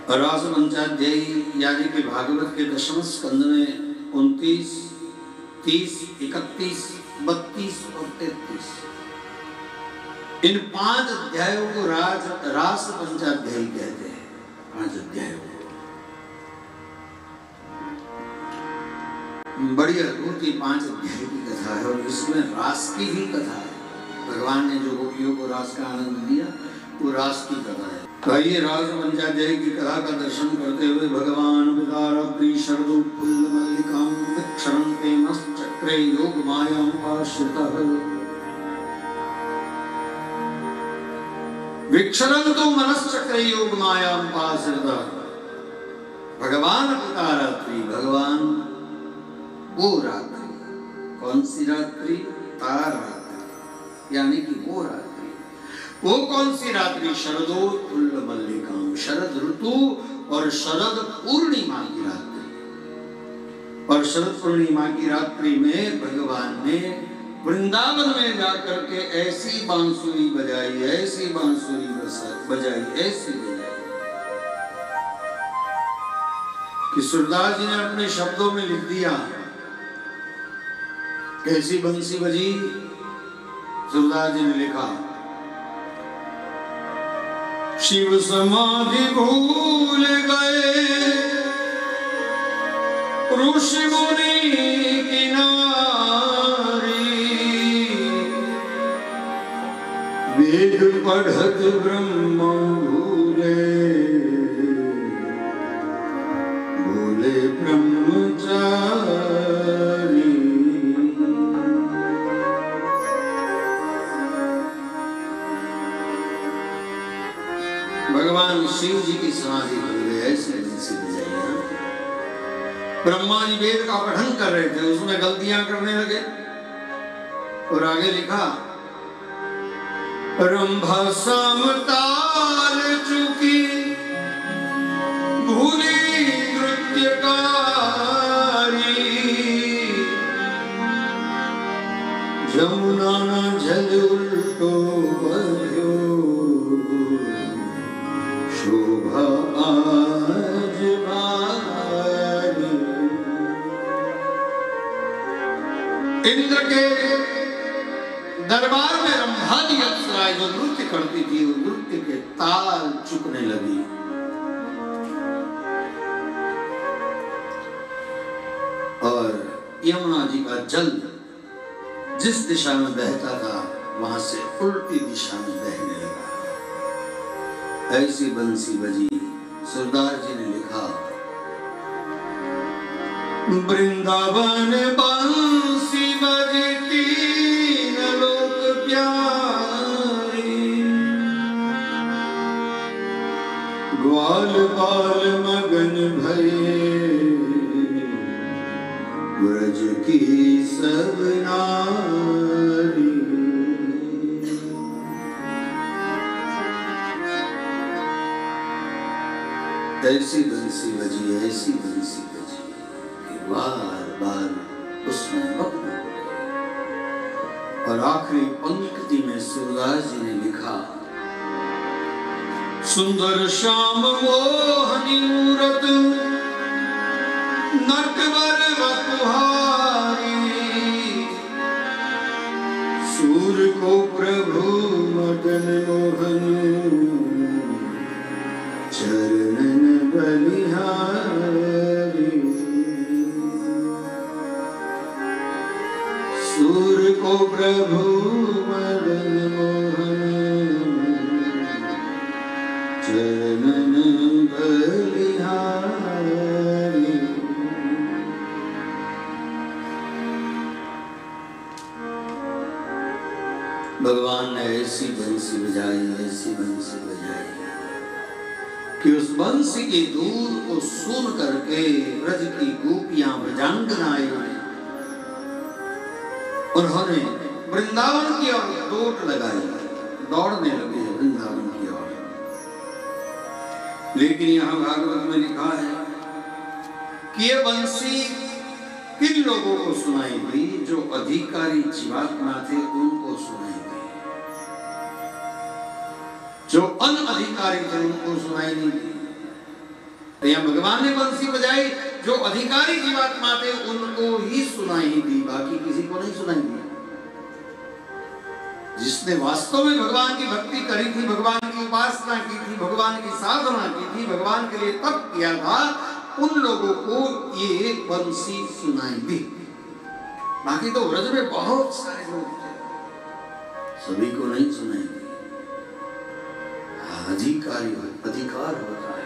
रास पंचाध्यायी यानी कि भागवत के दशम स्कंद में 29, 30, 31, 32 और 33 इन 5 अध्यायों को रास पंचाध्यायी कहते हैं। 5 अध्यायों को बड़ी अद्भुत 5 अध्याय की कथा है और इसमें रास की भी कथा है। भगवान ने जो गोपियों को रास का आनंद दिया वो रास की कथा है। तो आइए रास पंचाध्याय की कथा का दर्शन करते हुए भगवान विदारप्री शरदोत्फुल्ल मल्लिकां विक्षरन्ते नश्चक्रे योग मायां आश्रितः विक्षरन्तो मनश्चक्रे योग मायां आश्रितः। भगवान विदारप्री, भगवान वो रात्रि, कौन सी रात्रि? तारा रात्रि, यानी कि वो रात्रि। वो कौन सी रात्रि? शरदोत्फुल्ल मल्लिकां, शरद ऋतु और शरद पूर्णिमा की रात्रि। और शरद पूर्णिमा की रात्रि में भगवान ने वृंदावन में जाकर के ऐसी बांसुरी बजाई, ऐसी बांसुरी बजाई, ऐसी बजाई कि सूरदास जी ने अपने शब्दों में लिख दिया। कैसी बंसी बजी? सूरदास जी ने लिखा, शिव समाधि भूल गए ऋषि मुनि की नारी, वेद पढ़त ब्रह्म भूले, भूले ब्रह्मचारी। भगवान शिव जी की समाधि भूल गए, ऐसे बंसी बजाई। ब्रह्मा जी वेद का पठन कर रहे थे, उसमें गलतियां करने लगे और आगे लिखा, रंभा समताल चुकी भूली नृत्यकारी, जमुना न जल उल्टो बह्यो, शोभा आज भारी। इंद्र के दरबार में रंभादी अप्सराएं जो नृत्य करती थी, वो नृत्य के ताल चुकने लगी। और यमुना जी का जल जिस दिशा में बहता था वहां से उल्टी दिशा में बहने लगा। ऐसी बंसी बजी। सूरदास जी ने लिखा, वृंदावन बंसी बजती न लोक प्यारी, ग्वाल बाल मगन भये ब्रज की सब नारी। ऐसी बंसी बजी, ऐसी बंसी बजी कि बार बार उसमें मग्न हो गए। और आखिरी पंक्ति में सूरदास जी ने लिखा, सुंदर श्याम मोहनी मूरत नटवर वपुहारी, सूर को प्रभु मदन मोहन चरणन बलिहारी। सूर को प्रभु मदन मोहन चरणन बलिहारी। भगवान ने ऐसी बंसी बजाई, ऐसी बंसी बजाई कि उस बंसी की धूल को सुन करके ब्रज की गोपियां ब्रजांगनाएं उन्होंने वृंदावन की ओर दौड़ लगाई, दौड़ने लगे वृंदावन की ओर। लेकिन यहाँ भागवत में लिखा है कि ये बंसी किन लोगों को सुनाई दी? जो अधिकारी जीवात्मा थे उनको सुनाई दी। जो अनअधिकारी थे उनको सुनाई नहीं दी। तो यहाँ भगवान ने बंसी बजाई, जो अधिकारी जीवात्मा थे उनको ही सुनाई दी, बाकी किसी को नहीं सुनाई दी। जिसने वास्तव में भगवान की भक्ति करी थी, भगवान की उपासना की थी, भगवान की साधना की थी, भगवान के लिए तप किया था, उन लोगों को ये बंसी सुनाई दी। बाकी तो व्रज में बहुत सारे लोग थे, सभी को नहीं सुनाई दी। अधिकार होता है।